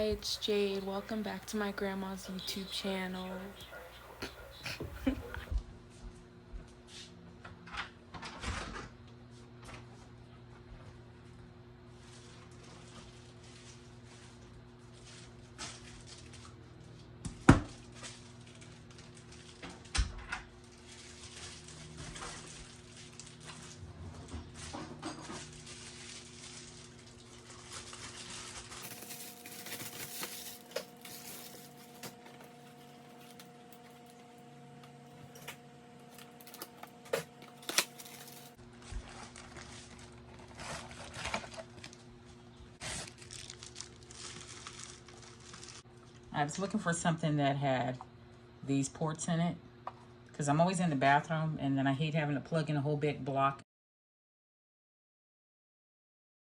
it's Jade. Welcome back to my grandma's YouTube channel. I was looking for something that had these ports in it because I'm always in the bathroom and then I hate having to plug in a whole big block.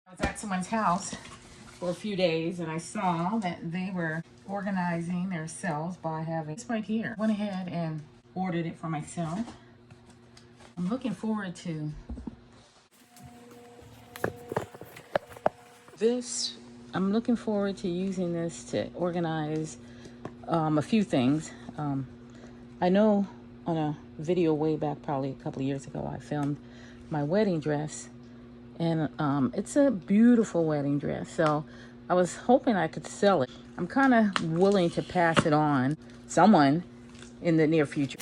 I was at someone's house for a few days and I saw that they were organizing their cells by having this right here. Went ahead and ordered it for myself. I'm looking forward to this. I'm looking forward to using this to organize a few things. I know on a video way back, probably a couple of years ago, I filmed my wedding dress, and it's a beautiful wedding dress. So I was hoping I could sell it. I'm kind of willing to pass it on someone in the near future.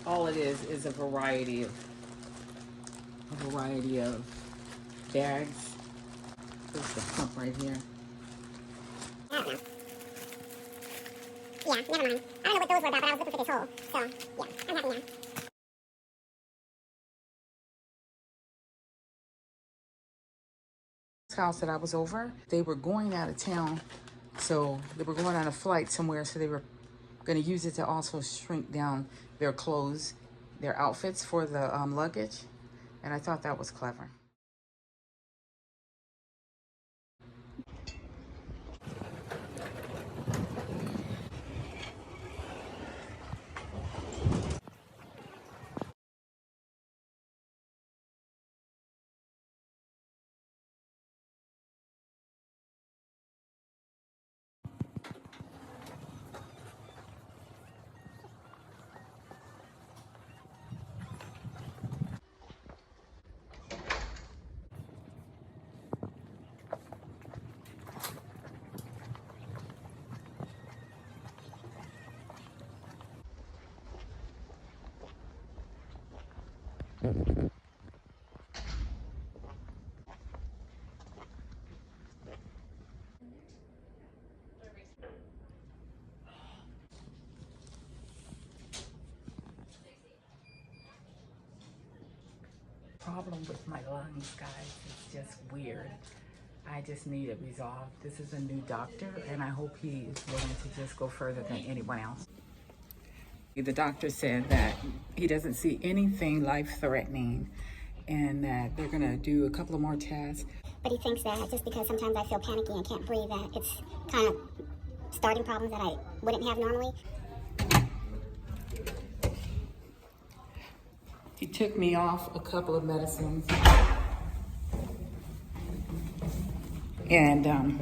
All it is a variety of bags. There's the pump right here. I don't know. Yeah, never mind. I don't know what those were about, but I was looking for this hole. So, yeah, I'm happy now. House that I was over, they were going out of town, so they were going on a flight somewhere, so they were going to use it to also shrink down their clothes, their outfits for the luggage, and I thought that was clever. Problem with my lungs, guys, it's just weird. I just need it resolved. This is a new doctor, and I hope he is willing to just go further than anyone else. The doctor said that he doesn't see anything life-threatening and that they're gonna do a couple of more tests. But he thinks that just because sometimes I feel panicky and can't breathe, that it's kind of starting problems that I wouldn't have normally. He took me off a couple of medicines and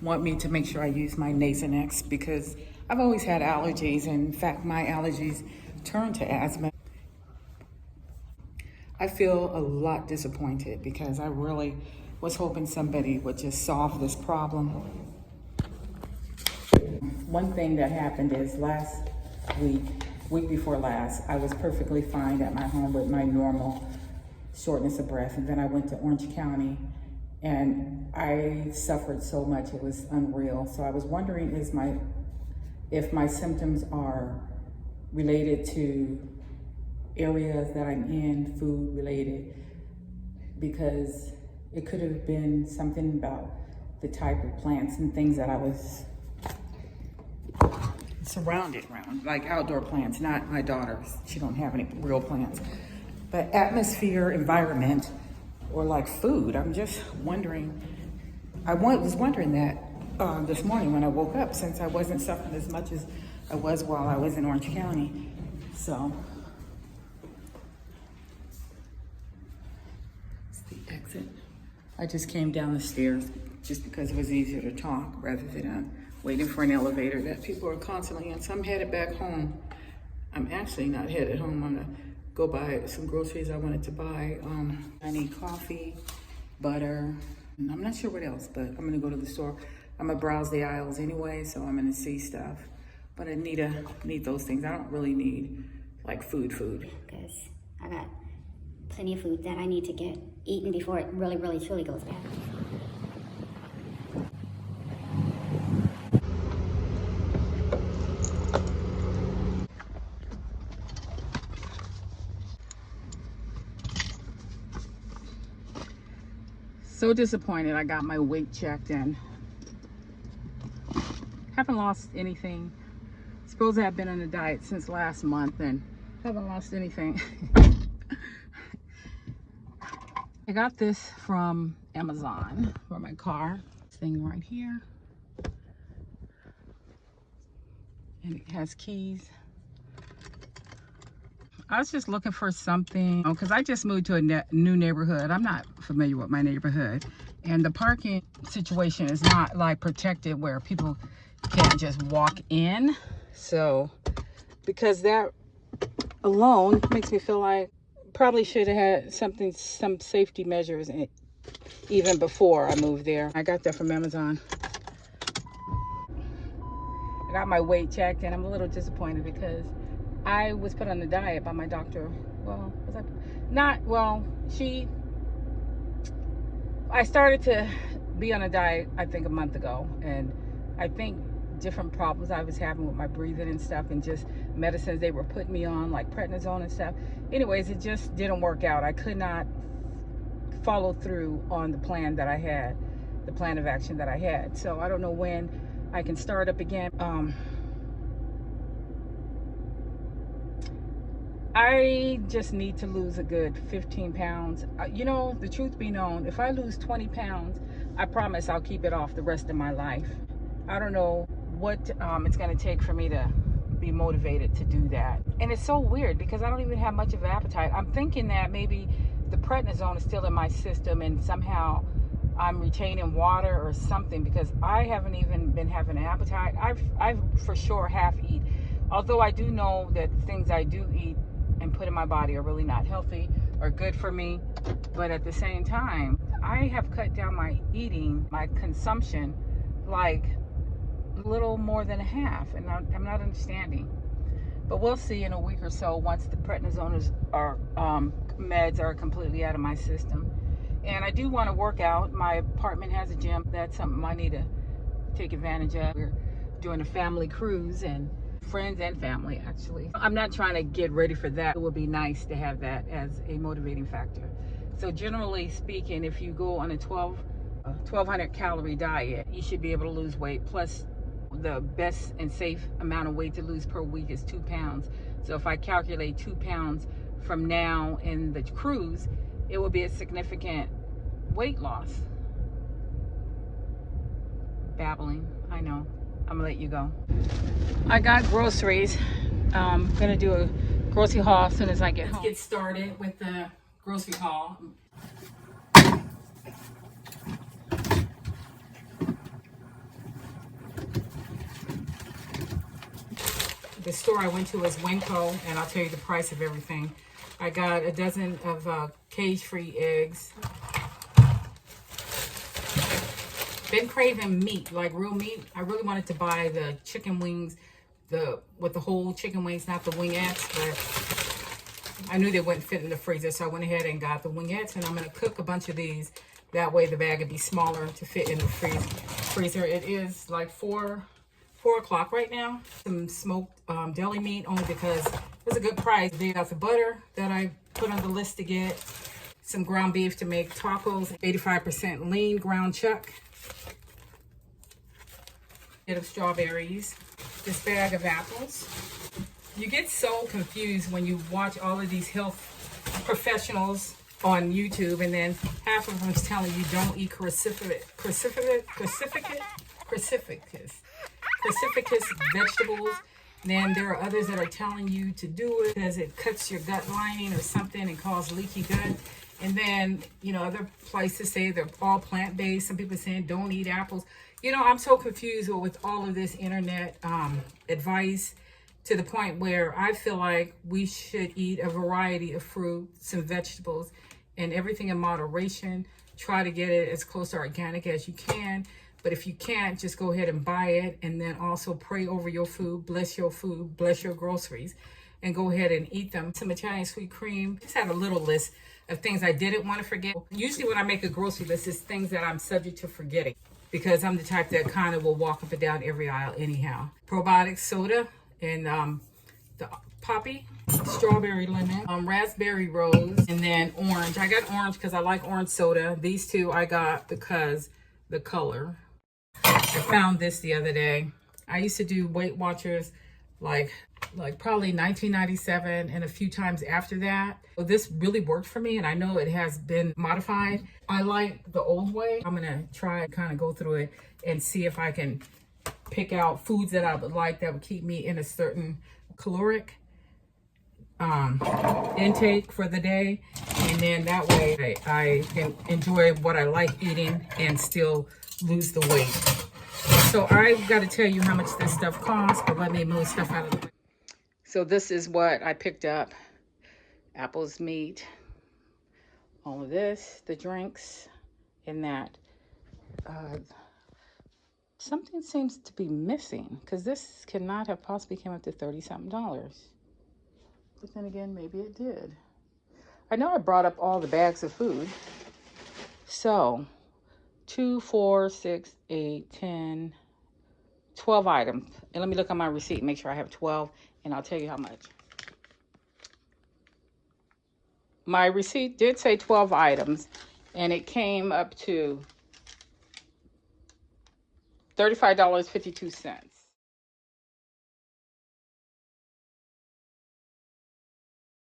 want me to make sure I use my Nasonex because I've always had allergies. And in fact, my allergies turned to asthma. I feel a lot disappointed because I really was hoping somebody would just solve this problem. One thing that happened is last week before last, I was perfectly fine at my home with my normal shortness of breath. And then I went to Orange County and I suffered so much, it was unreal. So I was wondering if my symptoms are related to areas that I'm in, food related, because it could have been something about the type of plants and things that I was surrounded around, like outdoor plants, not my daughter's. She don't have any real plants. But atmosphere, environment, or like food. I'm just wondering, I was wondering that this morning when I woke up, since I wasn't suffering as much as I was while I was in Orange County. So, it's the exit. I just came down the stairs just because it was easier to talk rather than waiting for an elevator that people are constantly in. So I'm headed back home. I'm actually not headed home. I'm gonna go buy some groceries I wanted to buy. I need coffee, butter, and I'm not sure what else, but I'm gonna go to the store. I'm gonna browse the aisles anyway, so I'm gonna see stuff. But I need those things. I don't really need like food. Because I got plenty of food that I need to get eaten before it really, truly goes bad. So disappointed I got my weight checked and haven't lost anything. Suppose I've been on a diet since last month and haven't lost anything. I got this from Amazon for my car. This thing right here. And it has keys. I was just looking for something because I just moved to a new neighborhood. I'm not familiar with my neighborhood, and the parking situation is not like protected where people can't just walk in. So because that alone makes me feel like probably should have had some safety measures in it even before I moved there. I got that from Amazon. I got my weight checked and I'm a little disappointed because I was put on a diet by my doctor. Well, was I not? Well, I started to be on a diet, I think, a month ago. And I think different problems I was having with my breathing and stuff and just medicines they were putting me on, like prednisone and stuff. Anyways, it just didn't work out. I could not follow through on the plan that I had, the plan of action that I had. So I don't know when I can start up again. I just need to lose a good 15 pounds. You know, the truth be known, if I lose 20 pounds, I promise I'll keep it off the rest of my life. I don't know what it's going to take for me to be motivated to do that. And it's so weird because I don't even have much of an appetite. I'm thinking that maybe the prednisone is still in my system and somehow I'm retaining water or something because I haven't even been having an appetite. I've for sure half eat. Although I do know that things I do eat and put in my body are really not healthy or good for me. But at the same time, I have cut down my eating, my consumption, like a little more than a half. And I'm not understanding. But we'll see in a week or so once the prednisone meds are completely out of my system. And I do want to work out. My apartment has a gym. That's something I need to take advantage of. We're doing a family cruise and friends and family actually. I'm not trying to get ready for that. It would be nice to have that as a motivating factor. So generally speaking, if you go on a 1200 calorie diet, you should be able to lose weight. Plus the best and safe amount of weight to lose per week is 2 pounds. So if I calculate 2 pounds from now in the cruise, it will be a significant weight loss. Babbling, I know. I'm gonna let you go. I got groceries. I'm gonna do a grocery haul as soon as I get home. Let's get started with the grocery haul. The store I went to was Winco, and I'll tell you the price of everything. I got a dozen of cage-free eggs. Been craving meat, like real meat. I really wanted to buy the chicken wings, with the whole chicken wings, not the wingettes, but I knew they wouldn't fit in the freezer, so I went ahead and got the wingettes, and I'm gonna cook a bunch of these. That way the bag would be smaller to fit in the freezer. It is like 4 o'clock right now. Some smoked deli meat, only because it's a good price. They got the butter that I put on the list to get. Some ground beef to make tacos, 85% lean ground chuck. Bit of strawberries, this bag of apples. You get so confused when you watch all of these health professionals on YouTube, and then half of them is telling you don't eat cruciferous vegetables. Then there are others that are telling you to do it because it cuts your gut lining or something and causes leaky gut. And then, you know, other places say they're all plant-based. Some people saying don't eat apples. You know, I'm so confused with all of this internet advice, to the point where I feel like we should eat a variety of fruits and vegetables and everything in moderation. Try to get it as close to organic as you can. But if you can't, just go ahead and buy it, and then also pray over your food, bless your groceries, and go ahead and eat them. Some Italian sweet cream. Just had a little list of things I didn't want to forget. Usually when I make a grocery list, it's things that I'm subject to forgetting, because I'm the type that kind of will walk up and down every aisle anyhow. Probiotic soda and the poppy, strawberry lemon, raspberry rose, and then orange. I got orange because I like orange soda. These two I got because the color. I found this the other day. I used to do Weight Watchers like probably 1997 and a few times after that. Well, this really worked for me, and I know it has been modified. I like the old way. I'm gonna try kind of go through it and see if I can pick out foods that I would like that would keep me in a certain caloric intake for the day, and then that way I can enjoy what I like eating and still lose the weight. So I've got to tell you how much this stuff costs, but let me move stuff out of the way. So this is what I picked up. Apples, meat, all of this, the drinks, and that. Something seems to be missing, because this cannot have possibly came up to $30-something. But then again, maybe it did. I know I brought up all the bags of food. So 2, 4, 6, 8, 10, 12 items. And let me look on my receipt, make sure I have 12, and I'll tell you how much. My receipt did say 12 items, and it came up to $35.52.